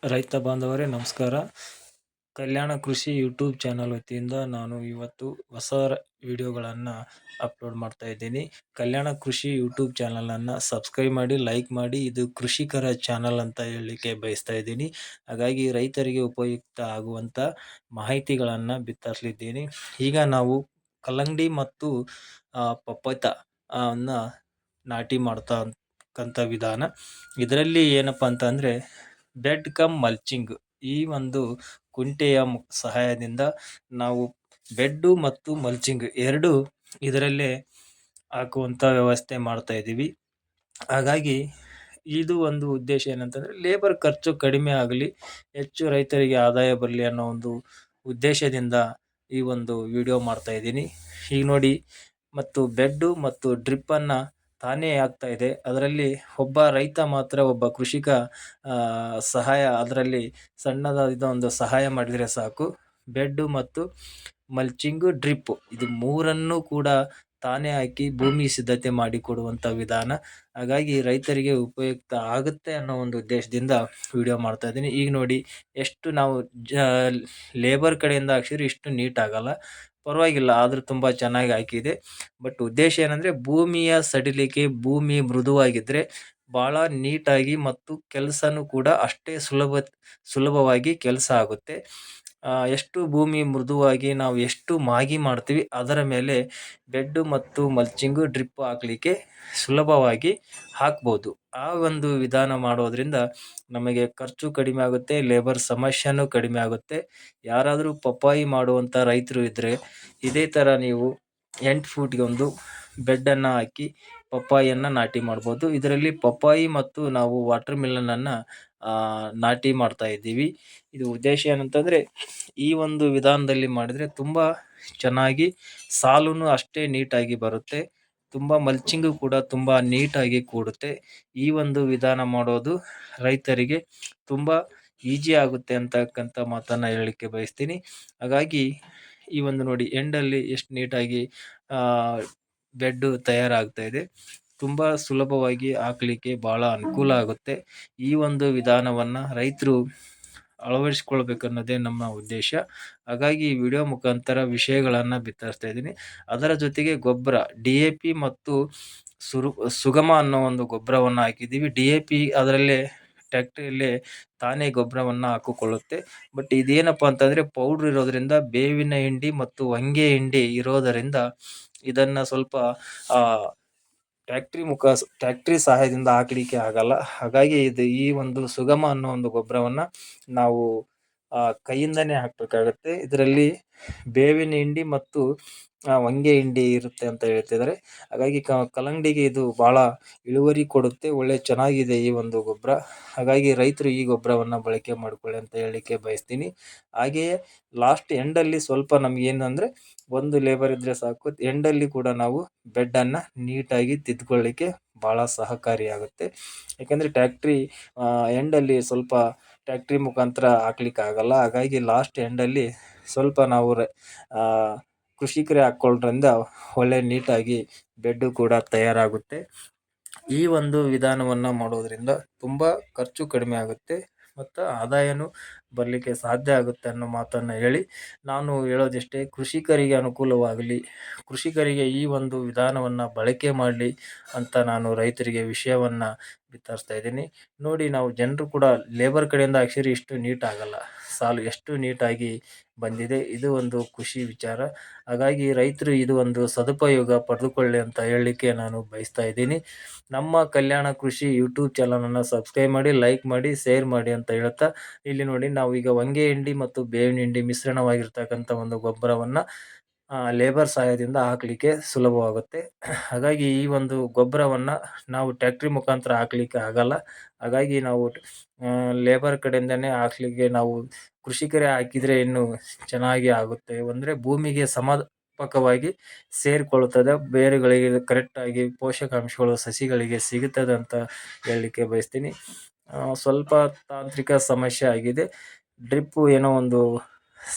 ರೈತ ಬಾಂಧವರೇ ನಮಸ್ಕಾರ. ಕಲ್ಯಾಣ ಕೃಷಿ ಯೂಟ್ಯೂಬ್ ಚಾನಲ್ ವತಿಯಿಂದ ನಾನು ಇವತ್ತು ಹೊಸ ವಿಡಿಯೋಗಳನ್ನು ಅಪ್ಲೋಡ್ ಮಾಡ್ತಾ ಇದ್ದೀನಿ. ಕಲ್ಯಾಣ ಕೃಷಿ ಯೂಟ್ಯೂಬ್ ಚಾನಲನ್ನು ಸಬ್ಸ್ಕ್ರೈಬ್ ಮಾಡಿ, ಲೈಕ್ ಮಾಡಿ. ಇದು ಕೃಷಿಕರ ಚಾನಲ್ ಅಂತ ಹೇಳಲಿಕ್ಕೆ ಬಯಸ್ತಾ ಇದ್ದೀನಿ. ಹಾಗಾಗಿ ರೈತರಿಗೆ ಉಪಯುಕ್ತ ಆಗುವಂಥ ಮಾಹಿತಿಗಳನ್ನು ಬಿತ್ತರಿಸಲಿದ್ದೀನಿ. ಈಗ ನಾವು ಕಲ್ಲಂಗಡಿ ಮತ್ತು ಪಪ್ಪಾಯ ಅನ್ನ ನಾಟಿ ಮಾಡ್ತಕ್ಕಂಥ ವಿಧಾನ. ಇದರಲ್ಲಿ ಏನಪ್ಪ ಅಂತಂದರೆ ಬೆಡ್ ಕಮ್ ಮಲ್ಚಿಂಗ್, ಈ ಒಂದು ಕುಂಟೆಯ ಸಹಾಯದಿಂದ ನಾವು ಬೆಡ್ಡು ಮತ್ತು ಮಲ್ಚಿಂಗ್ ಎರಡು ಇದರಲ್ಲೇ ಹಾಕುವಂಥ ವ್ಯವಸ್ಥೆ ಮಾಡ್ತಾ ಇದ್ದೀವಿ. ಹಾಗಾಗಿ ಇದು ಒಂದು ಉದ್ದೇಶ ಏನಂತಂದರೆ ಲೇಬರ್ ಖರ್ಚು ಕಡಿಮೆ ಆಗಲಿ, ಹೆಚ್ಚು ರೈತರಿಗೆ ಆದಾಯ ಬರಲಿ ಅನ್ನೋ ಒಂದು ಉದ್ದೇಶದಿಂದ ಈ ಒಂದು ವಿಡಿಯೋ ಮಾಡ್ತಾ ಇದ್ದೀನಿ. ಈಗ ನೋಡಿ, ಮತ್ತು ಬೆಡ್ಡು ಮತ್ತು ಡ್ರಿಪ್ಪನ್ನು ತಾನೇ ಆಗ್ತಾ ಇದೆ. ಅದರಲ್ಲಿ ಒಬ್ಬ ರೈತ ಮಾತ್ರ, ಒಬ್ಬ ಕೃಷಿಕ ಸಹಾಯ, ಅದರಲ್ಲಿ ಸಣ್ಣದಾದ ಒಂದು ಸಹಾಯ ಮಾಡಿದರೆ ಸಾಕು. ಬೆಡ್ಡು ಮತ್ತು ಮಲ್ಚಿಂಗು, ಡ್ರಿಪ್ಪು, ಇದು ಮೂರನ್ನು ಕೂಡ ತಾನೇ ಹಾಕಿ ಭೂಮಿ ಸಿದ್ಧತೆ ಮಾಡಿಕೊಡುವಂಥ ವಿಧಾನ. ಹಾಗಾಗಿ ರೈತರಿಗೆ ಉಪಯುಕ್ತ ಆಗುತ್ತೆ ಅನ್ನೋ ಒಂದು ಉದ್ದೇಶದಿಂದ ವಿಡಿಯೋ ಮಾಡ್ತಾ ಇದ್ದೀನಿ. ಈಗ ನೋಡಿ, ಎಷ್ಟು ನಾವು ಲೇಬರ್ ಕಡೆಯಿಂದ ಹಾಕ್ಸಿದ್ರೆ ಇಷ್ಟು ನೀಟ್ ಆಗಲ್ಲ, ಪರವಾಗಿಲ್ಲ, ಆದರೂ ತುಂಬ ಚೆನ್ನಾಗಿ ಹಾಕಿದೆ. ಬಟ್ ಉದ್ದೇಶ ಏನಂದರೆ ಭೂಮಿಯ ಸಡಿಲಿಕೆ, ಭೂಮಿ ಮೃದುವಾಗಿದ್ದರೆ ಭಾಳ ನೀಟಾಗಿ ಮತ್ತು ಕೆಲಸನೂ ಕೂಡ ಅಷ್ಟೇ ಸುಲಭವಾಗಿ ಕೆಲಸ ಆಗುತ್ತೆ. ಎಷ್ಟು ಭೂಮಿ ಮೃದುವಾಗಿ ನಾವು ಎಷ್ಟು ಮಾಗಿ ಮಾಡ್ತೀವಿ ಅದರ ಮೇಲೆ ಬೆಡ್ಡು ಮತ್ತು ಮಲ್ಚಿಂಗು, ಡ್ರಿಪ್ ಹಾಕಲಿಕ್ಕೆ ಸುಲಭವಾಗಿ ಹಾಕ್ಬೋದು. ಆ ಒಂದು ವಿಧಾನ ಮಾಡೋದ್ರಿಂದ ನಮಗೆ ಖರ್ಚು ಕಡಿಮೆ ಆಗುತ್ತೆ, ಲೇಬರ್ ಸಮಸ್ಯೆನೂ ಕಡಿಮೆ ಆಗುತ್ತೆ. ಯಾರಾದರೂ ಪಪ್ಪಾಯಿ ಮಾಡುವಂಥ ರೈತರು ಇದ್ದರೆ ಇದೇ ಥರ ನೀವು 8 ಫೂಟ್ಗೆ ಒಂದು ಬೆಡ್ಡನ್ನು ಹಾಕಿ ಪಪ್ಪಾಯಿಯನ್ನು ನಾಟಿ ಮಾಡ್ಬೋದು. ಇದರಲ್ಲಿ ಪಪ್ಪಾಯಿ ಮತ್ತು ನಾವು ವಾಟರ್ ಮೆಲನನ್ನು ನಾಟಿ ಮಾಡ್ತಾ ಇದ್ದೀವಿ. ಇದು ಉದ್ದೇಶ ಏನಂತಂದರೆ ಈ ಒಂದು ವಿಧಾನದಲ್ಲಿ ಮಾಡಿದರೆ ತುಂಬ ಚೆನ್ನಾಗಿ ಸಾಲೂ ಅಷ್ಟೇ ನೀಟಾಗಿ ಬರುತ್ತೆ, ತುಂಬ ಮಲ್ಚಿಂಗು ಕೂಡ ತುಂಬ ನೀಟಾಗಿ ಕೂಡುತ್ತೆ. ಈ ಒಂದು ವಿಧಾನ ಮಾಡೋದು ರೈತರಿಗೆ ತುಂಬ ಈಜಿ ಆಗುತ್ತೆ ಅಂತಕ್ಕಂಥ ಮಾತನ್ನು ಹೇಳಲಿಕ್ಕೆ ಬಯಸ್ತೀನಿ. ಹಾಗಾಗಿ ಈ ಒಂದು ನೋಡಿ, ಎಂಡಲ್ಲಿ ಎಷ್ಟು ನೀಟಾಗಿ ಬೆಡ್ಡು ತಯಾರಾಗ್ತಾ ಇದೆ. ತುಂಬ ಸುಲಭವಾಗಿ ಹಾಕಲಿಕ್ಕೆ ಭಾಳ ಅನುಕೂಲ ಆಗುತ್ತೆ. ಈ ಒಂದು ವಿಧಾನವನ್ನು ರೈತರು ಅಳವಡಿಸ್ಕೊಳ್ಬೇಕನ್ನೋದೇ ನಮ್ಮ ಉದ್ದೇಶ. ಹಾಗಾಗಿ ಈ ವಿಡಿಯೋ ಮುಖಾಂತರ ವಿಷಯಗಳನ್ನು ಬಿತ್ತರಿಸ್ತಾ ಇದ್ದೀನಿ. ಅದರ ಜೊತೆಗೆ ಗೊಬ್ಬರ DAP ಮತ್ತು ಸುಗಮ ಅನ್ನೋ ಒಂದು ಗೊಬ್ಬರವನ್ನು ಹಾಕಿದ್ದೀವಿ. DAP ಅದರಲ್ಲೇ ಟ್ಯಾಕ್ಟ್ರಿಯಲ್ಲೇ ತಾನೇ ಗೊಬ್ಬರವನ್ನು ಹಾಕಿಕೊಳ್ಳುತ್ತೆ. ಬಟ್ ಇದೇನಪ್ಪ ಅಂತಂದರೆ ಪೌಡ್ರ್ ಇರೋದರಿಂದ, ಬೇವಿನ ಹಿಂಡಿ ಮತ್ತು ಹೊಂಗೆ ಹಿಂಡಿ ಇರೋದರಿಂದ ಇದನ್ನು ಸ್ವಲ್ಪ ಟ್ಯಾಕ್ಟ್ರಿ ಸಹಾಯದಿಂದ ಹಾಕಲಿಕ್ಕೆ ಆಗಲ್ಲ. ಹಾಗಾಗಿ ಈ ಒಂದು ಸುಗಮ ಅನ್ನೋ ಒಂದು ಗೊಬ್ಬರವನ್ನು ನಾವು ಕೈಯಿಂದನೇ ಹಾಕಬೇಕಾಗತ್ತೆ. ಇದರಲ್ಲಿ ಬೇವಿನ ಹಿಂಡಿ ಮತ್ತು ಹೊಂಗೆ ಹಿಂಡಿ ಇರುತ್ತೆ ಅಂತ ಹೇಳ್ತಿದ್ದಾರೆ. ಹಾಗಾಗಿ ಕಲ್ಲಂಗಡಿಗೆ ಇದು ಭಾಳ ಇಳುವರಿ ಕೊಡುತ್ತೆ, ಒಳ್ಳೆ ಚೆನ್ನಾಗಿದೆ ಈ ಒಂದು ಗೊಬ್ಬರ. ಹಾಗಾಗಿ ರೈತರು ಈ ಗೊಬ್ಬರವನ್ನು ಬಳಕೆ ಮಾಡಿಕೊಳ್ಳಿ ಅಂತ ಹೇಳಲಿಕ್ಕೆ ಬಯಸ್ತೀನಿ. ಹಾಗೆಯೇ ಲಾಸ್ಟ್ ಎಂಡಲ್ಲಿ ಸ್ವಲ್ಪ ನಮಗೇನಂದರೆ ಒಂದು ಲೇಬರ್ ಇದ್ದರೆ ಸಾಕು, ಎಂಡಲ್ಲಿ ಕೂಡ ನಾವು ಬೆಡ್ಡನ್ನು ನೀಟಾಗಿ ತಿದ್ದುಕೊಳ್ಳಿಕ್ಕೆ ಭಾಳ ಸಹಕಾರಿಯಾಗುತ್ತೆ. ಯಾಕೆಂದರೆ ಎಂಡಲ್ಲಿ ಸ್ವಲ್ಪ ಟ್ಯಾಕ್ಟ್ರಿ ಮುಖಾಂತರ ಹಾಕ್ಲಿಕ್ಕೆ ಆಗಲ್ಲ. ಹಾಗಾಗಿ ಲಾಸ್ಟ್ ಎಂಡಲ್ಲಿ ಸ್ವಲ್ಪ ನಾವು ಕೃಷಿಕರೇ ಹಾಕ್ಕೊಳ್ಳೋದ್ರಿಂದ ಒಳ್ಳೆ ನೀಟಾಗಿ ಬೆಡ್ಡು ಕೂಡ ತಯಾರಾಗುತ್ತೆ. ಈ ಒಂದು ವಿಧಾನವನ್ನು ಮಾಡೋದ್ರಿಂದ ತುಂಬ ಖರ್ಚು ಕಡಿಮೆ ಆಗುತ್ತೆ ಮತ್ತು ಆದಾಯನೂ ಬರಲಿಕ್ಕೆ ಸಾಧ್ಯ ಆಗುತ್ತೆ ಅನ್ನೋ ಮಾತನ್ನು ಹೇಳಿ ನಾನು ಹೇಳೋದಿಷ್ಟೇ. ಕೃಷಿಕರಿಗೆ ಅನುಕೂಲವಾಗಲಿ, ಕೃಷಿಕರಿಗೆ ಈ ಒಂದು ವಿಧಾನವನ್ನು ಬಳಕೆ ಮಾಡಲಿ ಅಂತ ನಾನು ರೈತರಿಗೆ ವಿಷಯವನ್ನು ಬಿತ್ತರಿಸ್ತಾ ಇದ್ದೀನಿ. ನೋಡಿ, ನಾವು ಜನರು ಕೂಡ ಲೇಬರ್ ಕಡೆಯಿಂದ ಹಾಕ್ಸಿದ್ರೆ ಇಷ್ಟು ನೀಟ್ ಆಗಲ್ಲ, ಸಾಲು ಎಷ್ಟು ನೀಟಾಗಿ ಬಂದಿದೆ. ಇದು ಒಂದು ಖುಷಿ ವಿಚಾರ. ಹಾಗಾಗಿ ರೈತರು ಇದು ಒಂದು ಸದುಪಯೋಗ ಪಡೆದುಕೊಳ್ಳಿ ಅಂತ ಹೇಳಲಿಕ್ಕೆ ನಾನು ಬಯಸ್ತಾ ಇದ್ದೀನಿ. ನಮ್ಮ ಕಲ್ಯಾಣ ಕೃಷಿ ಯೂಟ್ಯೂಬ್ ಚಾನಲನ್ನು ಸಬ್ಸ್ಕ್ರೈಬ್ ಮಾಡಿ, ಲೈಕ್ ಮಾಡಿ, ಶೇರ್ ಮಾಡಿ ಅಂತ ಹೇಳ್ತಾ, ಇಲ್ಲಿ ನೋಡಿ, ನಾವು ಈಗ ಹೊಂಗೆ ಹಿಂಡಿ ಮತ್ತು ಬೇವಿನ ಹಿಂಡಿ ಮಿಶ್ರಣವಾಗಿರ್ತಕ್ಕಂಥ ಒಂದು ಗೊಬ್ಬರವನ್ನು ಲೇಬರ್ ಸಹಾಯದಿಂದ ಹಾಕಲಿಕ್ಕೆ ಸುಲಭವಾಗುತ್ತೆ. ಹಾಗಾಗಿ ಈ ಒಂದು ಗೊಬ್ಬರವನ್ನು ನಾವು ಟ್ಯಾಕ್ಟ್ರಿ ಮುಖಾಂತರ ಹಾಕಲಿಕ್ಕೆ ಆಗಲ್ಲ. ಹಾಗಾಗಿ ನಾವು ಲೇಬರ್ ಕಡೆಯಿಂದನೇ ಹಾಕ್ಲಿಕ್ಕೆ, ನಾವು ಕೃಷಿಕರೇ ಹಾಕಿದರೆ ಇನ್ನೂ ಚೆನ್ನಾಗಿ ಆಗುತ್ತೆ. ಅಂದರೆ ಭೂಮಿಗೆ ಸಮರ್ಪಕವಾಗಿ ಸೇರಿಕೊಳ್ಳುತ್ತದೆ, ಬೇರುಗಳಿಗೆ ಕರೆಕ್ಟಾಗಿ ಪೋಷಕಾಂಶಗಳು ಸಸಿಗಳಿಗೆ ಸಿಗುತ್ತದೆ ಅಂತ ಹೇಳಲಿಕ್ಕೆ ಬಯಸ್ತೀನಿ. ಸ್ವಲ್ಪ ತಾಂತ್ರಿಕ ಸಮಸ್ಯೆ ಆಗಿದೆ, ಡ್ರಿಪ್ಪು ಏನೋ ಒಂದು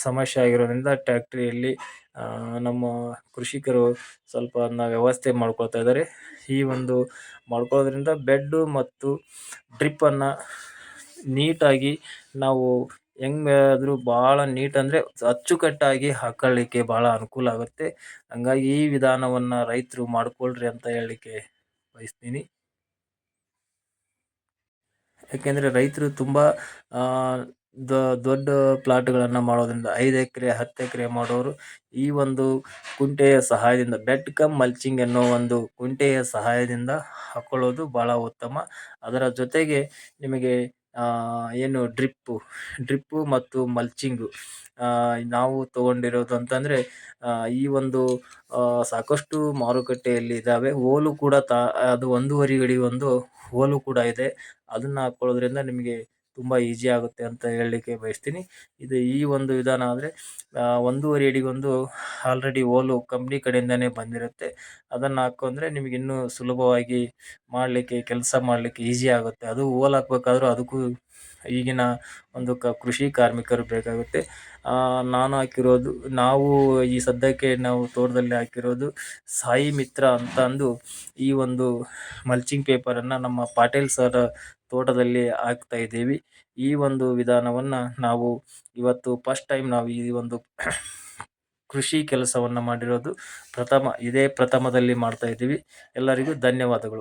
ಸಮಸ್ಯೆ ಆಗಿರೋದ್ರಿಂದ ಟ್ಯಾಕ್ಟ್ರಿಯಲ್ಲಿ ನಮ್ಮ ಕೃಷಿಕರು ಸ್ವಲ್ಪ ಅದನ್ನ ವ್ಯವಸ್ಥೆ ಮಾಡ್ಕೊಳ್ತಾ ಇದ್ದಾರೆ. ಈ ಒಂದು ಮಾಡ್ಕೊಳ್ಳೋದ್ರಿಂದ ಬೆಡ್ಡು ಮತ್ತು ಡ್ರಿಪ್ಪನ್ನು ನೀಟಾಗಿ ನಾವು ಹೆಂಗಾದ್ರೂ ಭಾಳ ನೀಟ್ ಅಂದರೆ ಅಚ್ಚುಕಟ್ಟಾಗಿ ಹಾಕೊಳ್ಳಿಕ್ಕೆ ಭಾಳ ಅನುಕೂಲ ಆಗುತ್ತೆ. ಹಂಗಾಗಿ ಈ ವಿಧಾನವನ್ನು ರೈತರು ಮಾಡ್ಕೊಳ್ರಿ ಅಂತ ಹೇಳಲಿಕ್ಕೆ ಬಯಸ್ತೀನಿ. ಯಾಕೆಂದರೆ ರೈತರು ತುಂಬ ಆ, ದೊಡ್ಡ ಪ್ಲಾಟ್ಗಳನ್ನು ಮಾಡೋದ್ರಿಂದ 5 ಎಕರೆ 10 ಎಕರೆ ಮಾಡೋರು ಈ ಒಂದು ಕುಂಟೆಯ ಸಹಾಯದಿಂದ ಬೆಡ್ ಕಮ್ ಮಲ್ಚಿಂಗ್ ಅನ್ನೋ ಒಂದು ಕುಂಟೆಯ ಸಹಾಯದಿಂದ ಹಾಕೊಳ್ಳೋದು ಭಾಳ ಉತ್ತಮ. ಅದರ ಜೊತೆಗೆ ನಿಮಗೆ ಏನು ಡ್ರಿಪ್ಪು ಮತ್ತು ಮಲ್ಚಿಂಗು ನಾವು ತಗೊಂಡಿರೋದು ಅಂತಂದರೆ ಈ ಒಂದು ಸಾಕಷ್ಟು ಮಾರುಕಟ್ಟೆಯಲ್ಲಿ ಇದ್ದಾವೆ. ಓಲು ಕೂಡ ಅದು 1.5 ಅಡಿ ಒಂದು ಓಲು ಕೂಡ ಇದೆ. ಅದನ್ನ ಹಾಕೊಳ್ಳೋದ್ರಿಂದ ನಿಮಗೆ ತುಂಬ ಈಸಿ ಆಗುತ್ತೆ ಅಂತ ಹೇಳಲಿಕ್ಕೆ ಬಯಸ್ತೀನಿ. ಈ ಒಂದು ವಿಧಾನ ಆದರೆ 1.5 ಅಡಿಗೊಂದು ಆಲ್ರೆಡಿ ಓಲು ಕಂಪ್ನಿ ಕಡೆಯಿಂದನೇ ಬಂದಿರುತ್ತೆ. ಅದನ್ನು ಹಾಕೊಂಡ್ರೆ ನಿಮಗೆ ಇನ್ನೂ ಸುಲಭವಾಗಿ ಕೆಲಸ ಮಾಡಲಿಕ್ಕೆ ಈಸಿ ಆಗುತ್ತೆ. ಅದು ಓಲ್ ಹಾಕ್ಬೇಕಾದ್ರೂ ಅದಕ್ಕೂ ಈಗಿನ ಒಂದು ಕೃಷಿ ಕಾರ್ಮಿಕರು ಬೇಕಾಗುತ್ತೆ. ನಾವು ಈ ಸದ್ಯಕ್ಕೆ ನಾವು ತೋಟದಲ್ಲಿ ಹಾಕಿರೋದು ಸಾಯಿ ಮಿತ್ರ ಅಂತ ಅಂದು ಈ ಒಂದು ಮಲ್ಚಿಂಗ್ ಪೇಪರನ್ನು ನಮ್ಮ ಪಾಟೀಲ್ ಸರ್ ತೋಟದಲ್ಲಿ ಹಾಕ್ತಾ ಇದ್ದೀವಿ. ಈ ಒಂದು ವಿಧಾನವನ್ನು ನಾವು ಇವತ್ತು ಫಸ್ಟ್ ಟೈಮ್ ನಾವು ಈ ಒಂದು ಕೃಷಿ ಕೆಲಸವನ್ನು ಮಾಡಿರೋದು ಇದೇ ಪ್ರಥಮದಲ್ಲಿ ಮಾಡ್ತಾ ಇದ್ದೀವಿ. ಎಲ್ಲರಿಗೂ ಧನ್ಯವಾದಗಳು.